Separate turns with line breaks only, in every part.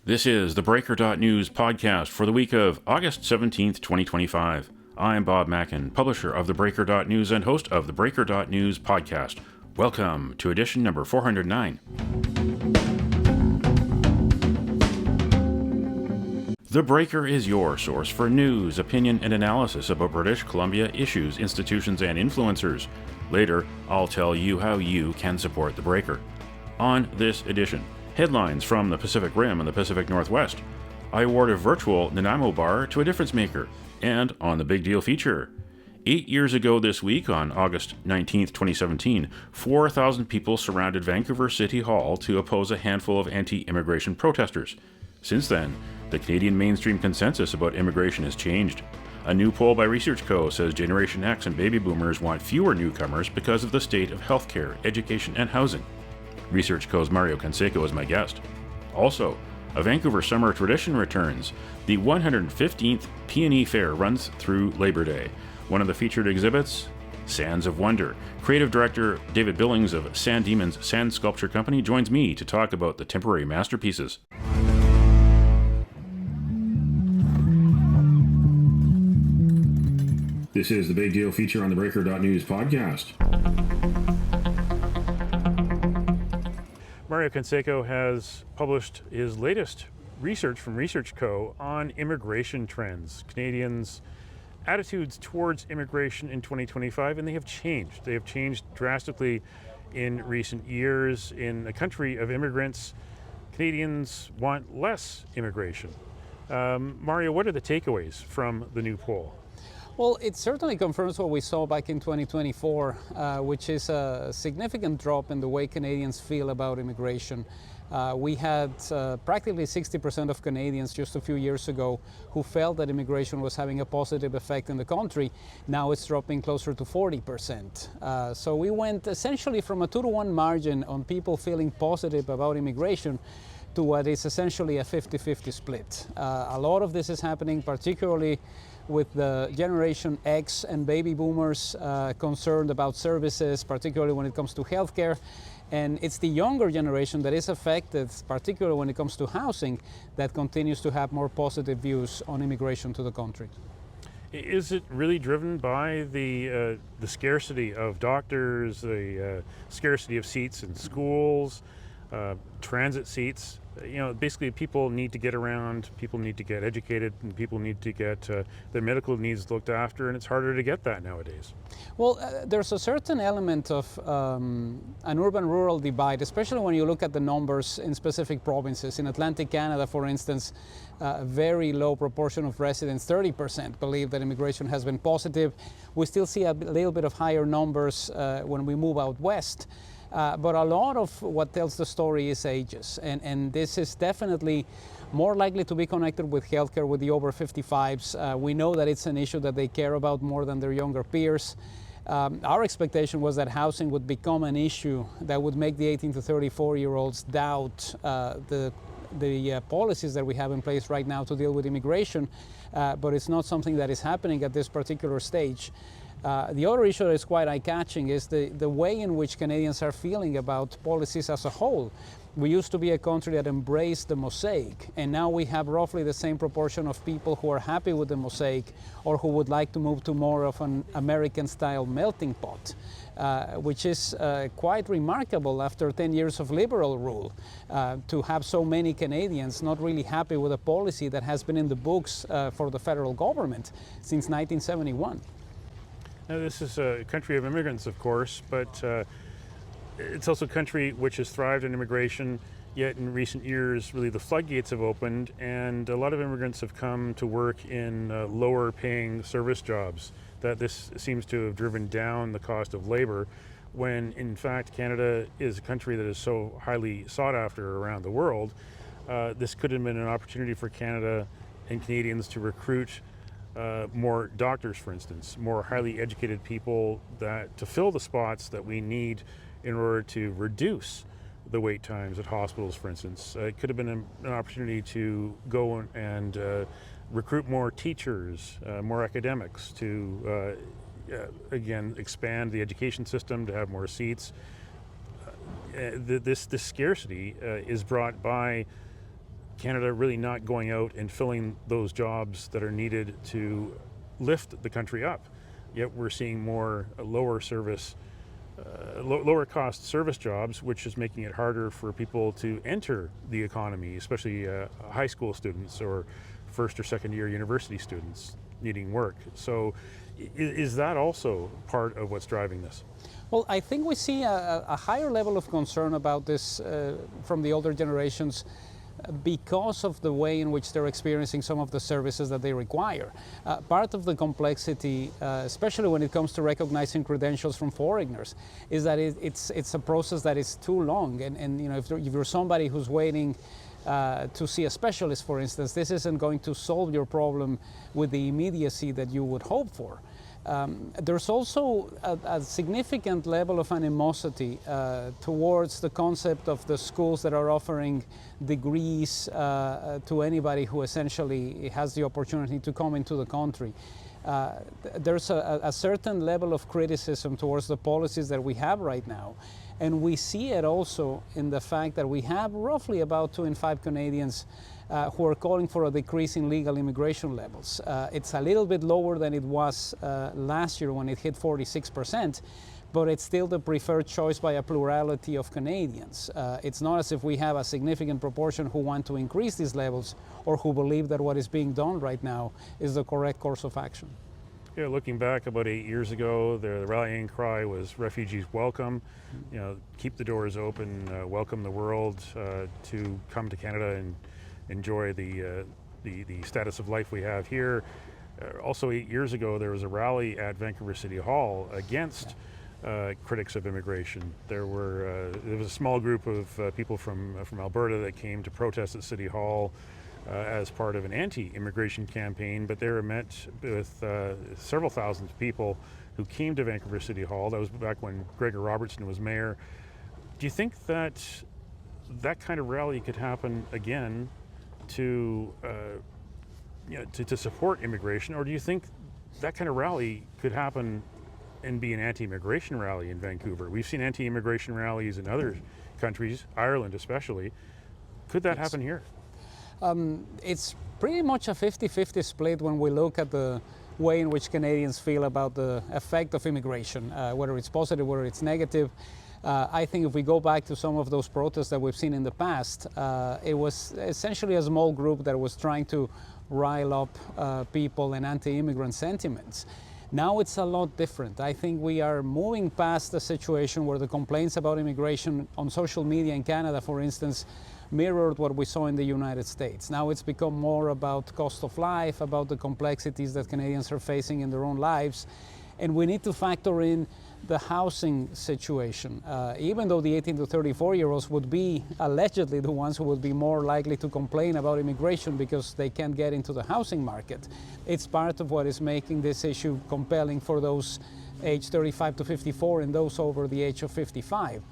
This is the theBreaker.news podcast for the week of August 17th, 2025. I'm Bob Mackin, publisher of theBreaker.news and host of the theBreaker.news podcast. Welcome to edition number 409. The Breaker is your source for news, opinion, and analysis about British Columbia issues, institutions, and influencers. Later, I'll tell you how you can support The Breaker. On this edition, headlines from the Pacific Rim and the Pacific Northwest. I award a virtual Nanaimo bar to a difference maker. And on the Big Deal feature. 8 years ago this week, on August 19th, 2017, 4,000 people surrounded Vancouver City Hall to oppose a handful of anti-immigration protesters. Since then, the Canadian mainstream consensus about immigration has changed. A new poll by Research Co says Generation X and baby boomers want fewer newcomers because of the state of healthcare, education, and housing. Research Co's Mario Canseco is my guest. Also, a Vancouver summer tradition returns. The 115th PNE Fair runs through Labor Day. One of the featured exhibits, Sands of Wonder. Creative director David Billings of Sandemons Sand Sculpture Company joins me to talk about the temporary masterpieces. This is the Big Deal feature on the Breaker.news podcast. Mario Canseco has published his latest research from Research Co on immigration trends, Canadians' attitudes towards immigration in 2025, and they have changed. They have changed drastically in recent years. In a country of immigrants, Canadians want less immigration. Mario, what are the takeaways from the new poll?
Well, it certainly confirms what we saw back in 2024, which is a significant drop in the way Canadians feel about immigration. We had practically 60% of Canadians just a few years ago who felt that immigration was having a positive effect in the country. Now it's dropping closer to 40%. So we went essentially from a 2-to-1 margin on people feeling positive about immigration to what is essentially a 50-50 split. A lot of this is happening particularly with the Generation X and baby boomers concerned about services, particularly when it comes to healthcare. And it's the younger generation that is affected, particularly when it comes to housing, that continues to have more positive views on immigration to the country.
Is it really driven by the scarcity of doctors, the scarcity of seats in schools, transit seats? You know, basically people need to get around, people need to get educated, and people need to get their medical needs looked after, and it's harder to get that nowadays.
Well, there's a certain element of an urban-rural divide, especially when you look at the numbers in specific provinces. In Atlantic Canada, for instance, a very low proportion of residents, 30%, believe that immigration has been positive. We still see a little bit of higher numbers when we move out west. But a lot of what tells the story is ages, and this is definitely more likely to be connected with healthcare with the over 55s. We know that it's an issue that they care about more than their younger peers. Our expectation was that housing would become an issue that would make the 18 to 34-year-olds doubt the policies that we have in place right now to deal with immigration, but it's not something that is happening at this particular stage. The other issue that is quite eye-catching is the way in which Canadians are feeling about policies as a whole. We used to be a country that embraced the mosaic, and now we have roughly the same proportion of people who are happy with the mosaic or who would like to move to more of an American-style melting pot, which is quite remarkable after 10 years of liberal rule, to have so many Canadians not really happy with a policy that has been in the books for the federal government since 1971.
Now, this is a country of immigrants, of course, but it's also a country which has thrived in immigration, yet in recent years, really the floodgates have opened, and a lot of immigrants have come to work in lower-paying service jobs. That this seems to have driven down the cost of labor, when in fact Canada is a country that is so highly sought after around the world. This could have been an opportunity for Canada and Canadians to recruit more doctors, for instance, more highly educated people to fill the spots that we need in order to reduce the wait times at hospitals, for instance. It could have been an opportunity to go and recruit more teachers, more academics, to again expand the education system, to have more seats. This scarcity is brought by Canada really not going out and filling those jobs that are needed to lift the country up. Yet we're seeing more lower cost service jobs, which is making it harder for people to enter the economy, especially high school students or first or second year university students needing work. So is that also part of what's driving this?
Well, I think we see a higher level of concern about this from the older generations because of the way in which they're experiencing some of the services that they require. Part of the complexity, especially when it comes to recognizing credentials from foreigners, is that it's a process that is too long. And you know, if you're somebody who's waiting to see a specialist, for instance, this isn't going to solve your problem with the immediacy that you would hope for. There's also a significant level of animosity towards the concept of the schools that are offering degrees to anybody who essentially has the opportunity to come into the country. There's a certain level of criticism towards the policies that we have right now. And we see it also in the fact that we have roughly about 2 in 5 Canadians who are calling for a decrease in legal immigration levels. It's a little bit lower than it was last year when it hit 46%, but it's still the preferred choice by a plurality of Canadians. It's not as if we have a significant proportion who want to increase these levels or who believe that what is being done right now is the correct course of action.
Yeah, looking back about 8 years ago, the rallying cry was refugees welcome. You know, keep the doors open, welcome the world to come to Canada and enjoy the status of life we have here. Also 8 years ago, there was a rally at Vancouver City Hall against critics of immigration. There was a small group of people from Alberta that came to protest at City Hall as part of an anti-immigration campaign, but they were met with several thousand people who came to Vancouver City Hall. That was back when Gregor Robertson was mayor. Do you think that that kind of rally could happen again to support immigration, or do you think that kind of rally could happen and be an anti-immigration rally in Vancouver? We've seen anti-immigration rallies in other countries, Ireland especially. Could that happen here?
It's pretty much a 50-50 split when we look at the way in which Canadians feel about the effect of immigration, whether it's positive, whether it's negative. I think if we go back to some of those protests that we've seen in the past, it was essentially a small group that was trying to rile up people and anti-immigrant sentiments. Now it's a lot different. I think we are moving past the situation where the complaints about immigration on social media in Canada, for instance, mirrored what we saw in the United States. Now it's become more about cost of life, about the complexities that Canadians are facing in their own lives. And we need to factor in the housing situation. Even though the 18 to 34-year-olds would be allegedly the ones who would be more likely to complain about immigration because they can't get into the housing market, it's part of what is making this issue compelling for those aged 35 to 54 and those over the age of 55.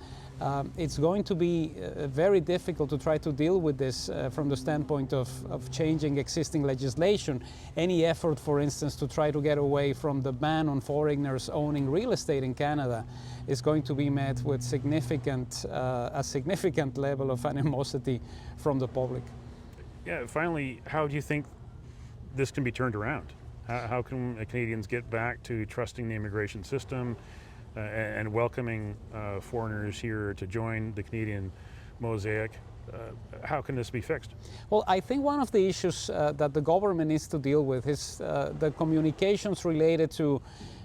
It's going to be very difficult to try to deal with this from the standpoint of changing existing legislation. Any effort, for instance, to try to get away from the ban on foreigners owning real estate in Canada is going to be met with a significant level of animosity from the public.
Yeah, finally, how do you think this can be turned around? How can Canadians get back to trusting the immigration system and welcoming foreigners here to join the Canadian mosaic? How can this be fixed?
Well, I think one of the issues that the government needs to deal with is the communications related to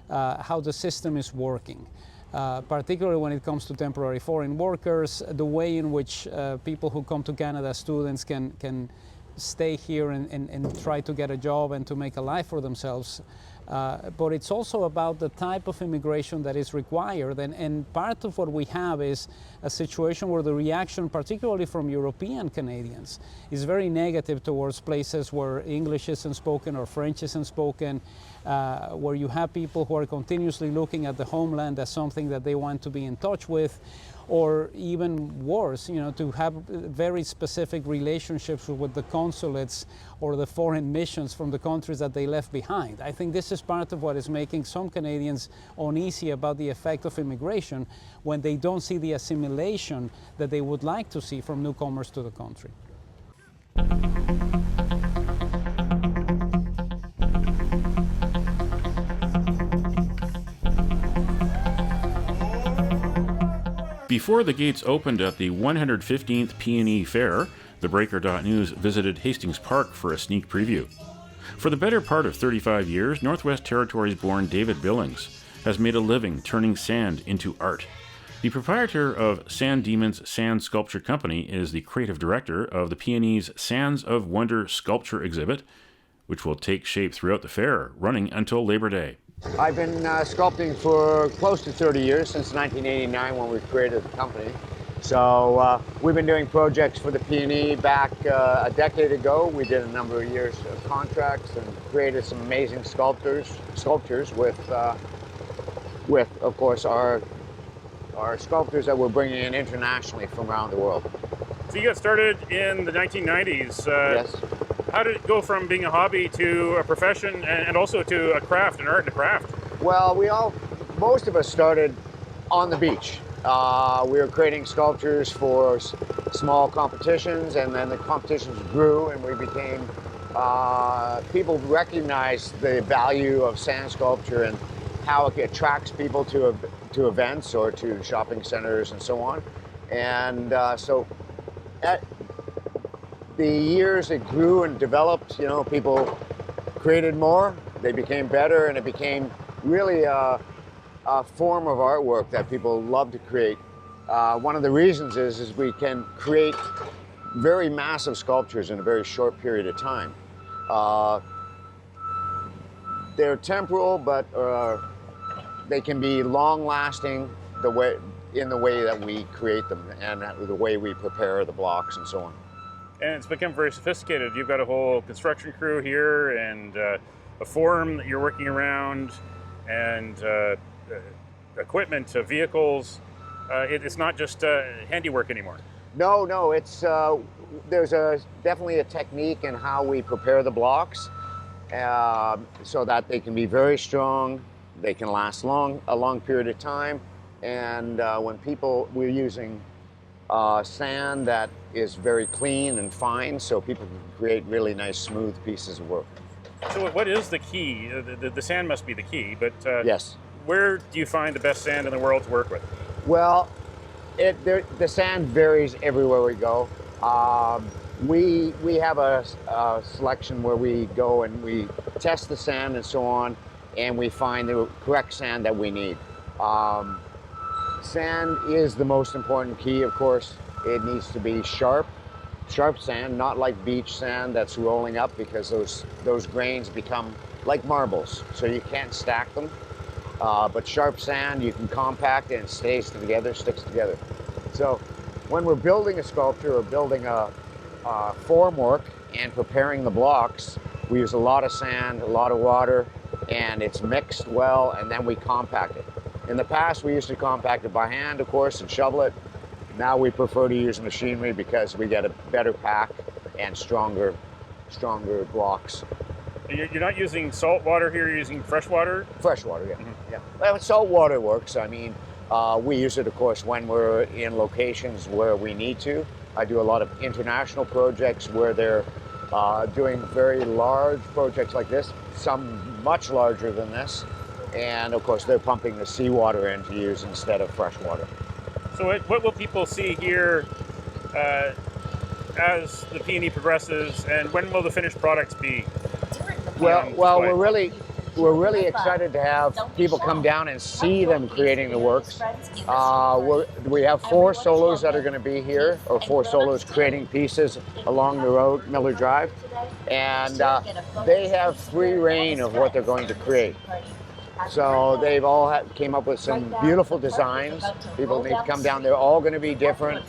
how the system is working. Particularly when it comes to temporary foreign workers, the way in which people who come to Canada, students, can stay here and try to get a job and to make a life for themselves. But it's also about the type of immigration that is required. And part of what we have is a situation where the reaction, particularly from European Canadians, is very negative towards places where English isn't spoken or French isn't spoken, where you have people who are continuously looking at the homeland as something that they want to be in touch with, or even worse, to have very specific relationships with the consulates or the foreign missions from the countries that they left behind. I think this is part of what is making some Canadians uneasy about the effect of immigration when they don't see the assimilation that they would like to see from newcomers to the country.
Before the gates opened at the 115th PNE Fair, theBreaker.news visited Hastings Park for a sneak preview. For the better part of 35 years, Northwest Territories-born David Billings has made a living turning sand into art. The proprietor of Sandemons Sand Sculpture Company is the creative director of the PNE's Sands of Wonder sculpture exhibit, which will take shape throughout the fair, running until Labor Day.
I've been sculpting for close to 30 years, since 1989 when we created the company. So we've been doing projects for the PNE back a decade ago. We did a number of years of contracts and created some amazing sculptures with of course, our sculptors that we're bringing in internationally from around the world.
So you got started in the 1990s.
Yes.
How did it go from being a hobby to a profession and also to a craft, an art and a craft?
Well, most of us started on the beach. We were creating sculptures for small competitions, and then the competitions grew and we became, people recognized the value of sand sculpture and how it attracts people to events or to shopping centers and so on. And so at the years it grew and developed, people created more, they became better, and it became really a form of artwork that people love to create. One of the reasons is we can create very massive sculptures in a very short period of time. They're temporal, but they can be long-lasting in the way that we create them and the way we prepare the blocks and so on.
And it's become very sophisticated. You've got a whole construction crew here and a forum that you're working around and equipment, vehicles. It's not just handiwork anymore.
No, it's there's definitely a technique in how we prepare the blocks so that they can be very strong, they can last a long period of time, and we're using sand that is very clean and fine, so people can create really nice, smooth pieces of work.
So what is the key? The sand must be the key, but
yes.
Where do you find the best sand in the world to work with?
Well, the sand varies everywhere we go. We have a selection where we go and we test the sand and so on, and we find the correct sand that we need. Sand is the most important key, of course. It needs to be sharp sand, not like beach sand that's rolling up, because those grains become like marbles, so you can't stack them. But sharp sand, you can compact and it stays together, sticks together. So when we're building a sculpture or building a formwork and preparing the blocks, we use a lot of sand, a lot of water, and it's mixed well, and then we compact it. In the past, we used to compact it by hand, of course, and shovel it. Now we prefer to use machinery because we get a better pack and stronger blocks.
You're not using salt water here, you're using fresh water?
Fresh water, yeah.
Mm-hmm.
Yeah. Well, salt water works. I mean, we use it, of course, when we're in locations where we need to. I do a lot of international projects where they're doing very large projects like this, some much larger than this. And of course, they're pumping the seawater in to use instead of fresh water.
So what will people see here as the PNE progresses, and when will the finished products be?
Well, we're really excited to have people come down and see them creating the works. We have 4 solos that are going to be here, or 4 solos creating pieces along the road, Miller Drive, and they have free reign of what they're going to create. So they've all came up with some beautiful designs. People need to come down. They're all going to be different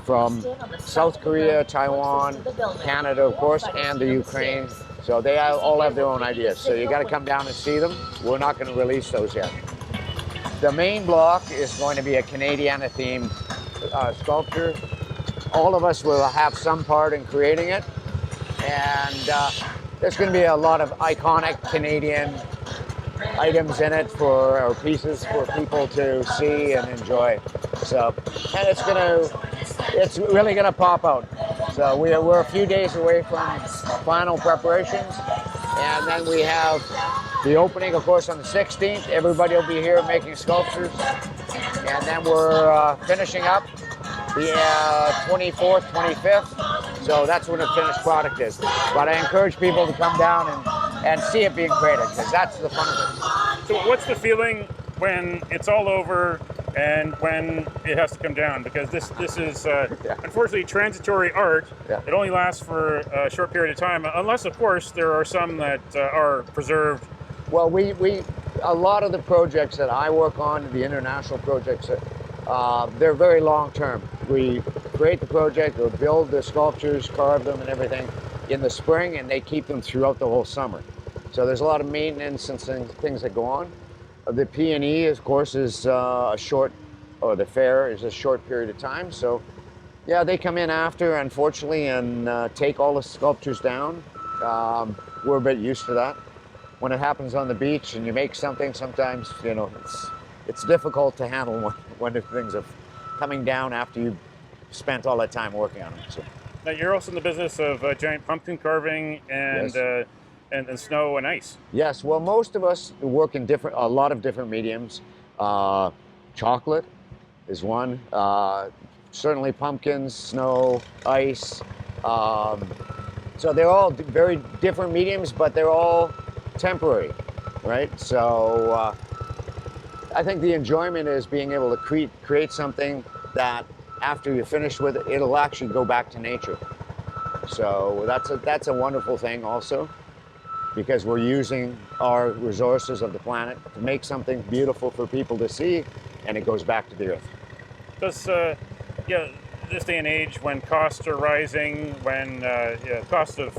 from South Korea, Taiwan, Canada, of course, and the Ukraine. So they all have their own ideas. So you got to come down and see them. We're not going to release those yet. The main block is going to be a Canadiana-themed sculpture. All of us will have some part in creating it. And there's going to be a lot of iconic Canadian items in it or pieces for people to see and enjoy. So, and it's really gonna pop out. So we're a few days away from final preparations, and then we have the opening, of course, on the 16th. Everybody will be here making sculptures, and then we're finishing up the 24th, 25th. So that's when the finished product is. But I encourage people to come down and see it being created, because that's the fun of it.
So what's the feeling when it's all over and when it has to come down? Because this is unfortunately transitory art.
Yeah.
It only lasts for a short period of time, unless of course there are some that are preserved.
Well, we a lot of the projects that I work on, the international projects, they're very long term. We create the project, we'll build the sculptures, carve them and everything in the spring, and they keep them throughout the whole summer. So there's a lot of maintenance and things that go on. The PNE, of course, is a short, or the fair is a short period of time. So yeah, they come in after, unfortunately, and take all the sculptures down. We're a bit used to that. When it happens on the beach and you make something, sometimes, you know, it's difficult to handle when the things are coming down after you've spent all that time working on them. So.
Now you're also in the business of giant pumpkin carving and,
Yes.
and snow and ice.
Yes, well, most of us work in a lot of different mediums. Chocolate is one. Certainly pumpkins, snow, ice. So they're all very different mediums, but they're all temporary, right? So I think the enjoyment is being able to create something that after you're finished with it, it'll actually go back to nature. So that's a wonderful thing also, because we're using our resources of the planet to make something beautiful for people to see, and it goes back to the earth.
Does this day and age, when costs are rising, when cost of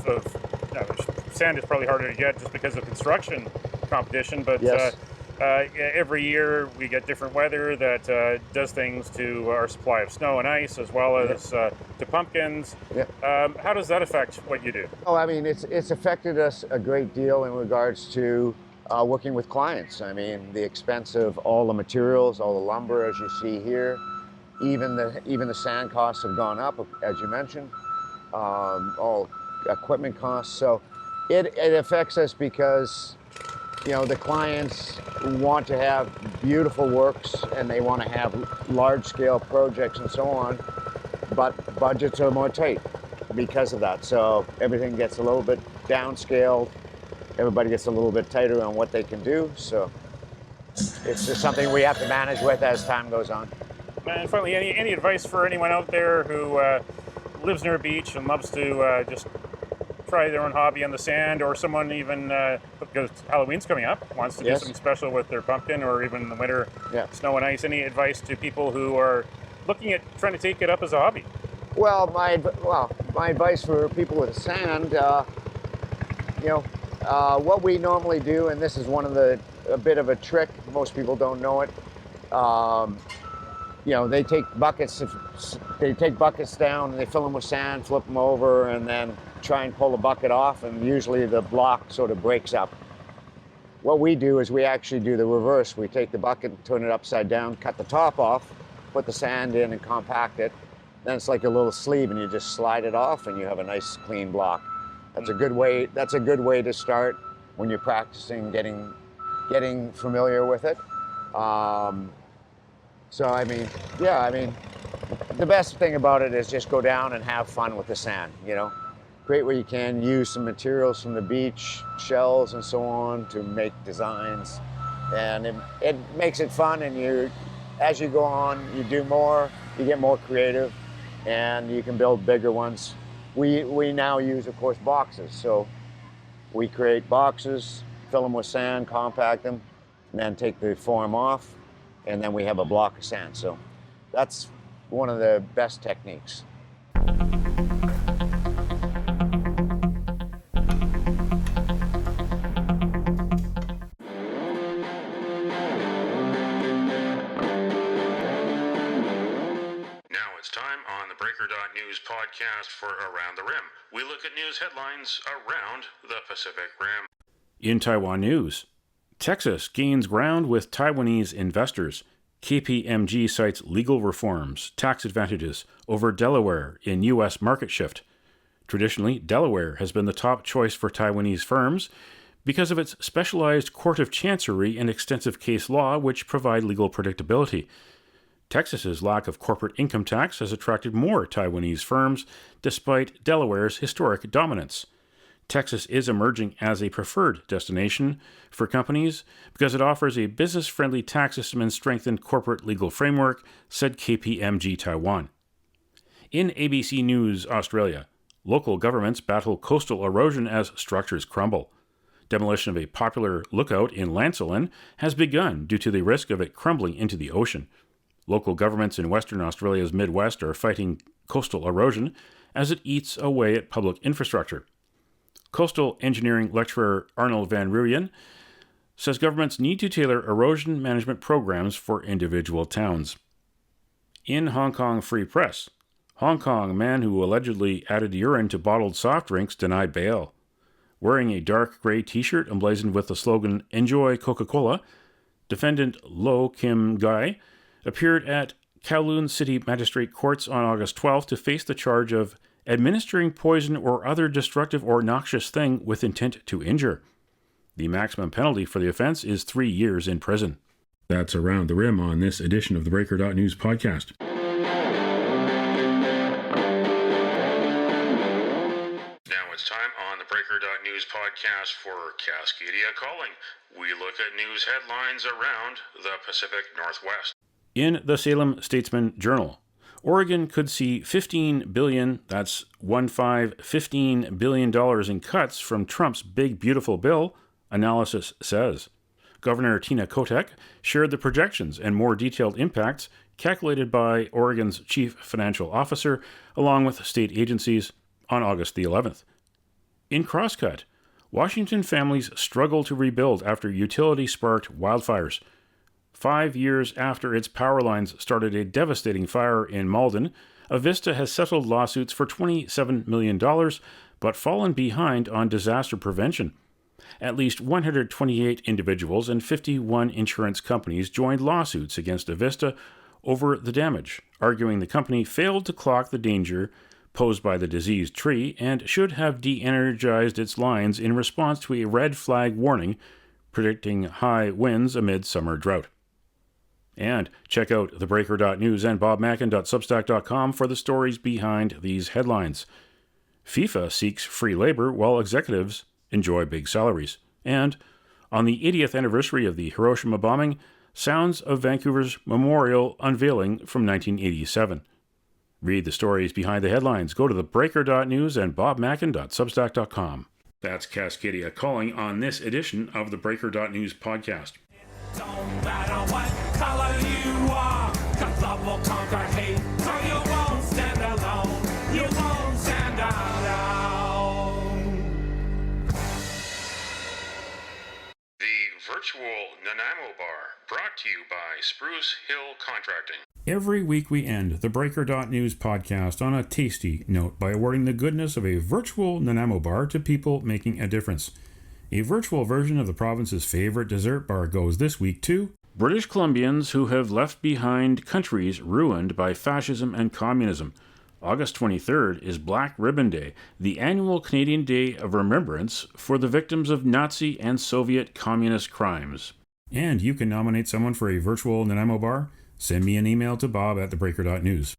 sand is probably harder to get just because of construction competition, but
Yes.
every year we get different weather that does things to our supply of snow and ice, as well as to pumpkins.
Yeah.
How does that affect what you do?
Oh, I mean, it's affected us a great deal in regards to working with clients. I mean, the expense of all the materials, all the lumber, as you see here, even the sand costs have gone up, as you mentioned, all equipment costs. So it affects us because, you know, the clients want to have beautiful works and they want to have large-scale projects and so on, but budgets are more tight because of that. So everything gets a little bit downscaled. Everybody gets a little bit tighter on what they can do. So it's just something we have to manage with as time goes on.
And finally, any advice for anyone out there who lives near a beach and loves to just try their own hobby on the sand, or someone even, because Halloween's coming up, wants to do
Yes.
something special with their pumpkin, or even in the winter,
Yeah.
snow and ice? Any advice to people who are looking at trying to take it up as a hobby?
Well, my advice for people with sand, what we normally do, and this is a bit of a trick, most people don't know it. They take buckets down and they fill them with sand, flip them over, and then try and pull the bucket off, and usually the block sort of breaks up. What we do is we actually do the reverse. We take the bucket, turn it upside down, cut the top off, put the sand in and compact it. Then it's like a little sleeve and you just slide it off and you have a nice clean block. That's a good way to start when you're practicing getting familiar with it. The best thing about it is just go down and have fun with the sand, you know. Create what you can, use some materials from the beach, shells and so on, to make designs. And it makes it fun, and as you go on, you do more, you get more creative, and you can build bigger ones. We now use, of course, boxes. So we create boxes, fill them with sand, compact them, and then take the form off, and then we have a block of sand. So that's one of the best techniques.
Now it's time on the theBreaker.news podcast for Around the Rim. We look at news headlines around the Pacific Rim. In Taiwan news, Texas gains ground with Taiwanese investors. KPMG cites legal reforms, tax advantages over Delaware in U.S. market shift. Traditionally, Delaware has been the top choice for Taiwanese firms because of its specialized court of chancery and extensive case law, which provide legal predictability. Texas's lack of corporate income tax has attracted more Taiwanese firms, despite Delaware's historic dominance. Texas is emerging as a preferred destination for companies because it offers a business-friendly tax system and strengthened corporate legal framework, said KPMG Taiwan. In ABC News Australia, local governments battle coastal erosion as structures crumble. Demolition of a popular lookout in Lancelin has begun due to the risk of it crumbling into the ocean. Local governments in Western Australia's Midwest are fighting coastal erosion as it eats away at public infrastructure. Coastal engineering lecturer Arnold Van Ruyen says governments need to tailor erosion management programs for individual towns. In Hong Kong Free Press, Hong Kong man who allegedly added urine to bottled soft drinks denied bail. Wearing a dark gray t-shirt emblazoned with the slogan "Enjoy Coca-Cola," defendant Lo Kim Gai appeared at Kowloon City Magistrate Courts on August 12th to face the charge of administering poison or other destructive or noxious thing with intent to injure. The maximum penalty for the offense is 3 years in prison. That's Around the Rim on this edition of the Breaker.news podcast. Now it's time on the Breaker.news podcast for Cascadia Calling. We look at news headlines around the Pacific Northwest. In the Salem Statesman Journal, Oregon could see $15 billion in cuts from Trump's Big Beautiful Bill, analysis says. Governor Tina Kotek shared the projections and more detailed impacts calculated by Oregon's chief financial officer along with state agencies on August the 11th. In Crosscut, Washington families struggle to rebuild after utility-sparked wildfires. 5 years after its power lines started a devastating fire in Malden, Avista has settled lawsuits for $27 million, but fallen behind on disaster prevention. At least 128 individuals and 51 insurance companies joined lawsuits against Avista over the damage, arguing the company failed to clock the danger posed by the diseased tree and should have de-energized its lines in response to a red flag warning predicting high winds amid summer drought. And check out theBreaker.news and bobmackin.substack.com for the stories behind these headlines. FIFA seeks free labor while executives enjoy big salaries. And on the 80th anniversary of the Hiroshima bombing, sounds of Vancouver's memorial unveiling from 1987. Read the stories behind the headlines. Go to theBreaker.news and bobmackin.substack.com. That's Cascadia Calling on this edition of the Breaker.news podcast.
Don't matter what color you are, 'cause love will conquer hate, so you won't stand alone, you won't stand alone.
The virtual Nanaimo Bar, brought to you by Spruce Hill Contracting. Every week we end the Breaker.news podcast on a tasty note by awarding the goodness of a virtual Nanaimo Bar to people making a difference. A virtual version of the province's favorite dessert bar goes this week to British Columbians who have left behind countries ruined by fascism and communism. August 23rd is Black Ribbon Day, the annual Canadian Day of Remembrance for the victims of Nazi and Soviet communist crimes. And you can nominate someone for a virtual Nanaimo bar? Send me an email to bob@theBreaker.news.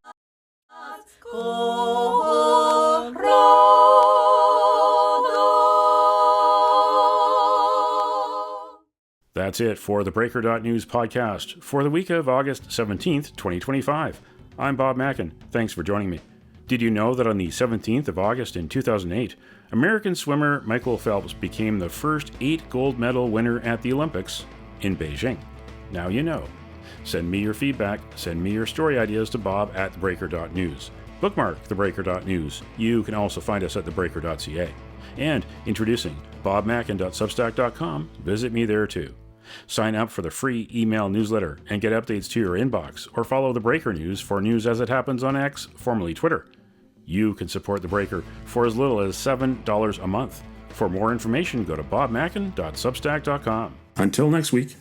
That's it for the Breaker.news podcast for the week of August 17th, 2025. I'm Bob Mackin. Thanks for joining me. Did you know that on the 17th of August in 2008, American swimmer Michael Phelps became the first 8 gold medal winner at the Olympics in Beijing? Now you know. Send me your feedback. Send me your story ideas to bob@theBreaker.news. Bookmark theBreaker.news. You can also find us at theBreaker.ca. And introducing bobmackin.substack.com. Visit me there too. Sign up for the free email newsletter and get updates to your inbox, or follow The Breaker News for news as it happens on X, formerly Twitter. You can support The Breaker for as little as $7 a month. For more information, go to bobmackin.substack.com. Until next week.